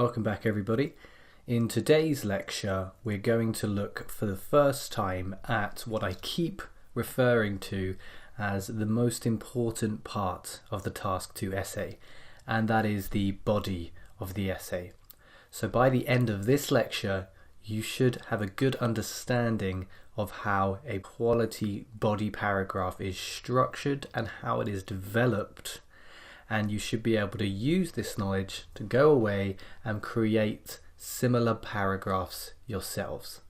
Welcome back everybody. In today's lecture we're going to look for the first time at what I keep referring to as the most important part of the Task 2 essay, and that is the body of the essay. So by the end of this lecture you should have a good understanding of how a quality body paragraph is structured and how it is developed, and you should be able to use this knowledge to go away and create similar paragraphs yourselves.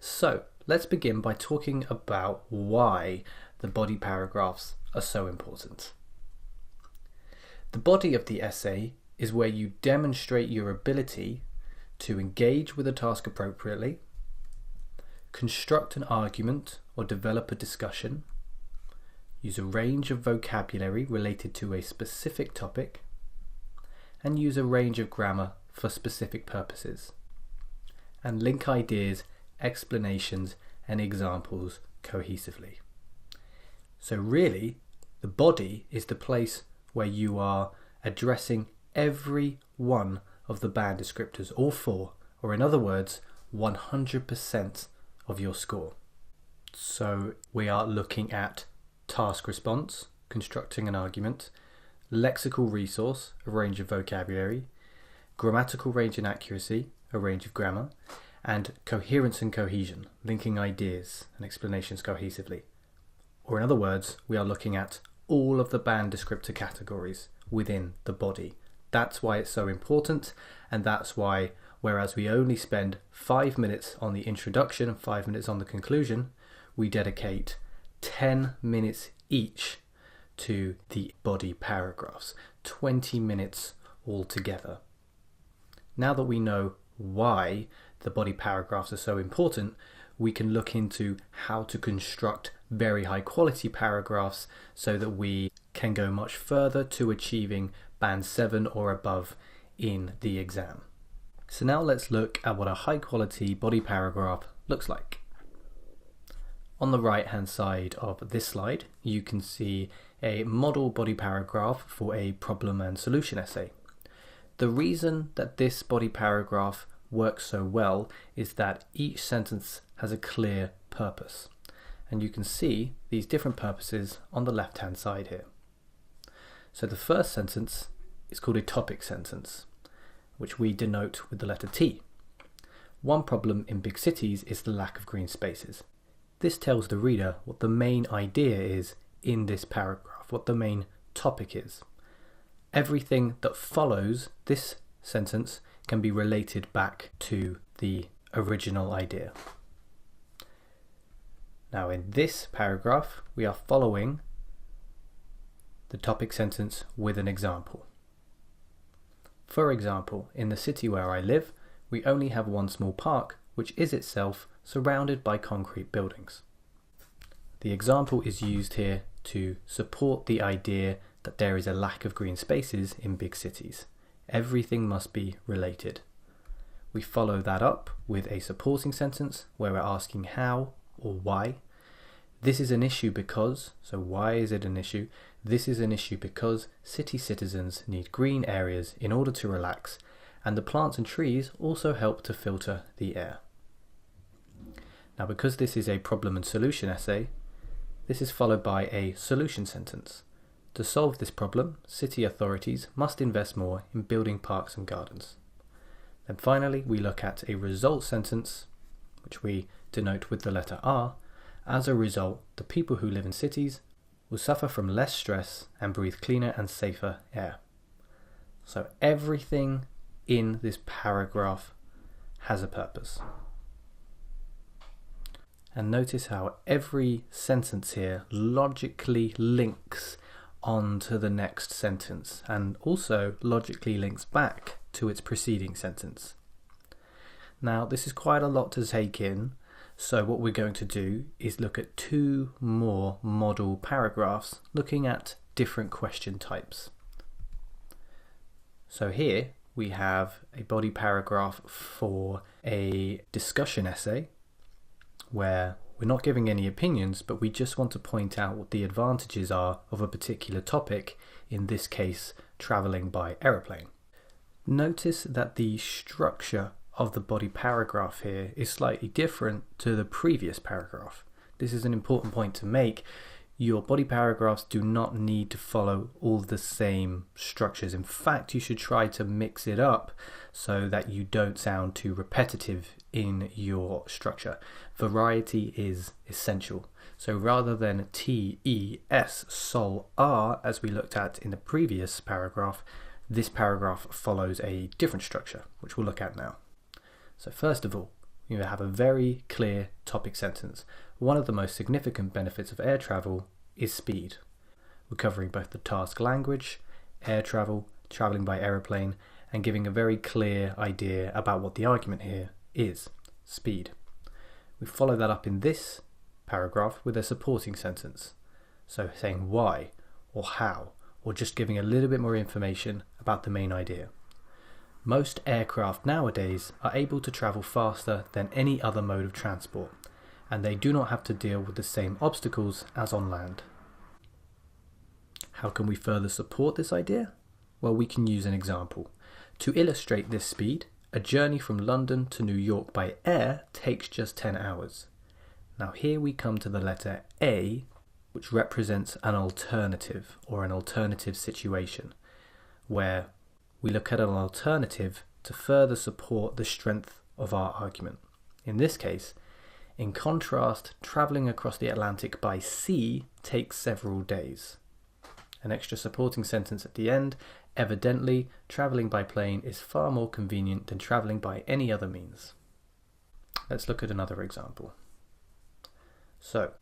So let's begin by talking about why the body paragraphs are so important. The body of the essay is where you demonstrate your ability to engage with a task appropriately, construct an argument or develop a discussion, use a range of vocabulary related to a specific topic, and use a range of grammar for specific purposes, and link ideas, explanations, and examples cohesively. So really, the body is the place where you are addressing every one of the band descriptors, all four, or in other words, 100% of your score. So we are looking at task response, constructing an argument, lexical resource, a range of vocabulary, grammatical range and accuracy, a range of grammar, and coherence and cohesion, linking ideas and explanations cohesively. Or in other words, we are looking at all of the band descriptor categories within the body. That's why it's so important, and that's why, whereas we only spend 5 minutes on the introduction and 5 minutes on the conclusion, we dedicate 10 minutes each to the body paragraphs, 20 minutes altogether. Now that we know why the body paragraphs are so important, we can look into how to construct very high quality paragraphs so that we can go much further to achieving band 7 or above in the exam. So now let's look at what a high quality body paragraph looks like. On the right hand side of this slide, you can see a model body paragraph for a problem and solution essay. The reason that this body paragraph works so well is that each sentence has a clear purpose. And you can see these different purposes on the left hand side here. So the first sentence is called a topic sentence, which we denote with the letter T. One problem in big cities is the lack of green spaces. This tells the reader what the main idea is in this paragraph, what the main topic is. Everything that follows this sentence can be related back to the original idea. Now in this paragraph, we are following the topic sentence with an example. For example, in the city where I live, we only have one small park, which is itself surrounded by concrete buildings. The example is used here to support the idea that there is a lack of green spaces in big cities. Everything must be related. We follow that up with a supporting sentence where we're asking how or why. This is an issue because, so why is it an issue? This is an issue because city citizens need green areas in order to relax, and the plants and trees also help to filter the air. Now because this is a problem and solution essay, this is followed by a solution sentence. To solve this problem, city authorities must invest more in building parks and gardens. Then finally we look at a result sentence, which we denote with the letter R. As a result, the people who live in cities will suffer from less stress and breathe cleaner and safer air. So everything in this paragraph has a purpose. And notice how every sentence here logically links onto the next sentence and also logically links back to its preceding sentence. Now this is quite a lot to take in, so what we're going to do is look at 2 more model paragraphs looking at different question types. So here we have a body paragraph for a discussion essay where we're not giving any opinions, but we just want to point out what the advantages are of a particular topic, in this case travelling by aeroplane. Notice that the structure of the body paragraph here is slightly different to the previous paragraph. This is an important point to make. Your body paragraphs do not need to follow all the same structures. In fact, you should try to mix it up so that you don't sound too repetitive in your structure. Variety is essential. So rather than T, E, S, Sol, R, as we looked at in the previous paragraph, this paragraph follows a different structure, which we'll look at now. So first of all, you have a very clear topic sentence. One of the most significant benefits of air travel is speed. We're covering both the task language, air travel, traveling by aeroplane, and giving a very clear idea about what the argument here is, speed. We follow that up in this paragraph with a supporting sentence. So saying why or how, or just giving a little bit more information about the main idea. Most aircraft nowadays are able to travel faster than any other mode of transport, and they do not have to deal with the same obstacles as on land. How can we further support this idea? Well, we can use an example. To illustrate this speed, a journey from London to New York by air takes just 10 hours. Now here we come to the letter A, which represents an alternative or an alternative situation, where we look at an alternative to further support the strength of our argument. In this case, in contrast, travelling across the Atlantic by sea takes several days. An extra supporting sentence at the end, evidently, travelling by plane is far more convenient than travelling by any other means. Let's look at another example. So,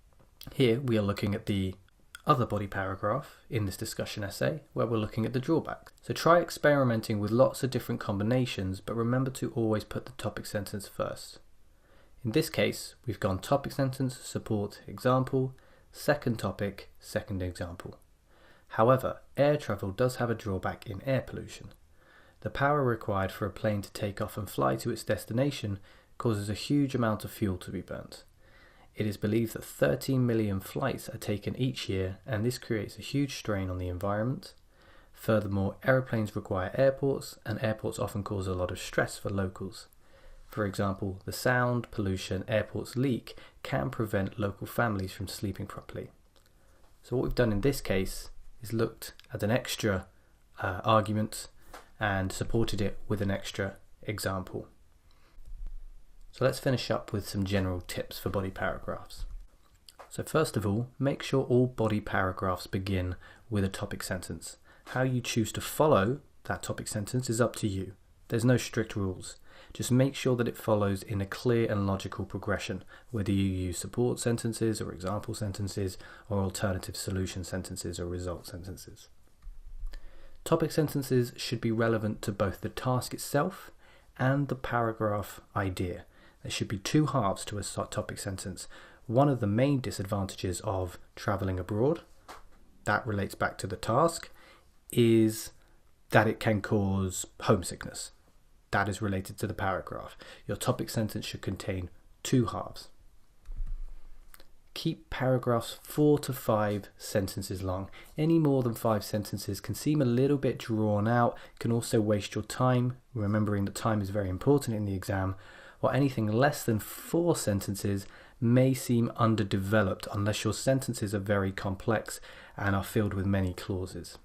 here we are looking at the other body paragraph in this discussion essay, where we're looking at the drawbacks. So try experimenting with lots of different combinations, but remember to always put the topic sentence first. In this case, we've gone topic sentence, support, example, second topic, second example. However, air travel does have a drawback in air pollution. The power required for a plane to take off and fly to its destination causes a huge amount of fuel to be burnt. It is believed that 13 million flights are taken each year, and this creates a huge strain on the environment. Furthermore, aeroplanes require airports, and airports often cause a lot of stress for locals. For example, the sound pollution airports leak can prevent local families from sleeping properly. So what we've done in this case is looked at an extra argument and supported it with an extra example. So let's finish up with some general tips for body paragraphs. So first of all, make sure all body paragraphs begin with a topic sentence. How you choose to follow that topic sentence is up to you. There's no strict rules. Just make sure that it follows in a clear and logical progression, whether you use support sentences or example sentences or alternative solution sentences or result sentences. Topic sentences should be relevant to both the task itself and the paragraph idea. There should be two halves to a topic sentence. One of the main disadvantages of travelling abroad, that relates back to the task, is that it can cause homesickness. That is related to the paragraph. Your topic sentence should contain two halves. Keep paragraphs 4 to 5 sentences long. Any more than 5 sentences can seem a little bit drawn out, can also waste your time, remembering that time is very important in the exam, or anything less than 4 sentences may seem underdeveloped unless your sentences are very complex and are filled with many clauses.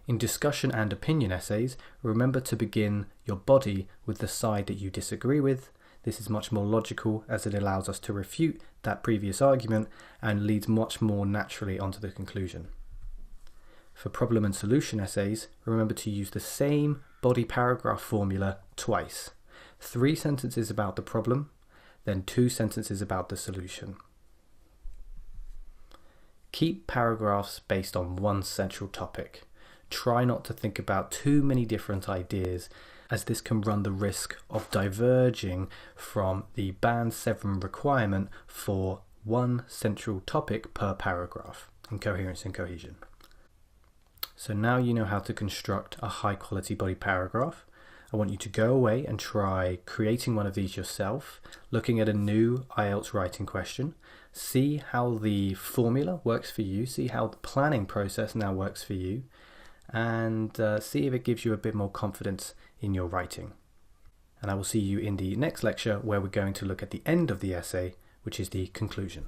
In discussion and opinion essays, remember to begin your body with the side that you disagree with. This is much more logical as it allows us to refute that previous argument and leads much more naturally onto the conclusion. For problem and solution essays, remember to use the same body paragraph formula twice. 3 sentences about the problem, then 2 sentences about the solution. Keep paragraphs based on one central topic. Try not to think about too many different ideas, as this can run the risk of diverging from the Band 7 requirement for one central topic per paragraph in coherence and cohesion. So now you know how to construct a high quality body paragraph. I want you to go away and try creating one of these yourself, looking at a new IELTS writing question, see how the formula works for you, see how the planning process now works for you, and see if it gives you a bit more confidence in your writing. And I will see you in the next lecture, where we're going to look at the end of the essay, which is the conclusion.